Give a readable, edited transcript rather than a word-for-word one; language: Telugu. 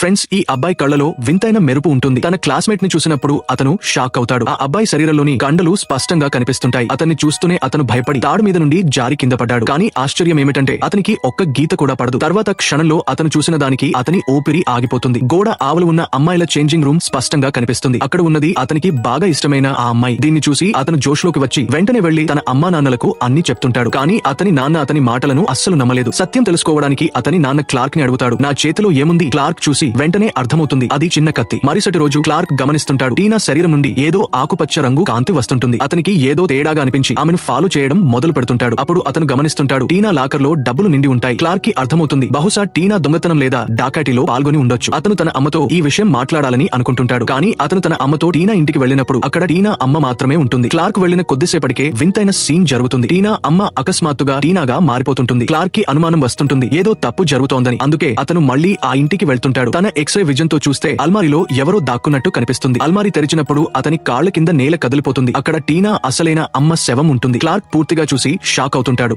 ఫ్రెండ్స్, ఈ అబ్బాయి కళ్ళలో వింతైన మెరుపు ఉంటుంది. తన క్లాస్మేట్ ని చూసినప్పుడు అతను షాక్ అవుతాడు. ఆ అబ్బాయి శరీరంలోని కండలు స్పష్టంగా కనిపిస్తుంటాయి. అతన్ని చూస్తూనే అతను భయపడి తాడు మీద నుండి జారి కింద పడ్డాడు. కానీ ఆశ్చర్యం ఏమిటంటే అతనికి ఒక్క గీత కూడా పడదు. తర్వాత క్షణంలో అతను చూసిన దానికి అతని ఊపిరి ఆగిపోతుంది. గోడ ఆవల ఉన్న అమ్మాయిల చేంజింగ్ రూమ్ స్పష్టంగా కనిపిస్తుంది. అక్కడ ఉన్నది అతనికి బాగా ఇష్టమైన ఆ అమ్మాయి. దీన్ని చూసి అతను జోష్లోకి వచ్చి వెంటనే వెళ్లి తన అమ్మా నాన్నలకు అన్ని చెప్తుంటాడు. కానీ అతని నాన్న అతని మాటలను అస్సలు నమ్మలేదు. సత్యం తెలుసుకోవడానికి అతని నాన్న క్లార్క్ ని అడుగుతాడు. నా చేతిలో ఏముంది? క్లార్క్ చూసి వెంటనే అర్థమవుతుంది అది చిన్న కత్తి. మరుసటి రోజు క్లార్క్ గమనిస్తుంటాడు. టీనా శరీరం నుండి ఏదో ఆకుపచ్చ రంగు కాంతి వస్తుంటుంది. అతనికి ఏదో తేడాగా అనిపించి ఆమెను ఫాలో చేయడం మొదలు పెడుతుంటాడు. అప్పుడు అతను గమనిస్తుంటాడు టీనా లాకర్ లో డబ్బులు నిండి ఉంటాయి. క్లార్క్ కి అర్థమవుతుంది బహుశా టీనా దొంగతనం లేదా డాకాటీలో పాల్గొని ఉండొచ్చు. అతను తన అమ్మతో ఈ విషయం మాట్లాడాలని అనుకుంటుంటాడు. కానీ అతను తన అమ్మతో టీనా ఇంటికి వెళ్లినప్పుడు అక్కడ టీనా అమ్మ మాత్రమే ఉంటుంది. క్లార్క్ వెళ్లిన కొద్దిసేపటికే వింతైన సీన్ జరుగుతుంది. టీనా అమ్మ అకస్మాత్తుగా టీనాగా మారిపోతుంటుంది. క్లార్క్ కి అనుమానం వస్తుంటుంది ఏదో తప్పు జరుగుతోందని. అందుకే అతను మళ్లీ ఆ ఇంటికి వెళ్తుంటాడు. తన ఎక్స్రే విజన్ తో చూస్తే అల్మారిలో ఎవరో దాక్కున్నట్టు కనిపిస్తుంది. అల్మారి తెరిచినప్పుడు అతని కాళ్ల కింద నేల కదిలిపోతుంది. అక్కడ టీనా అసలైన అమ్మ శవం ఉంటుంది. క్లార్క్ పూర్తిగా చూసి షాక్ అవుతుంటాడు.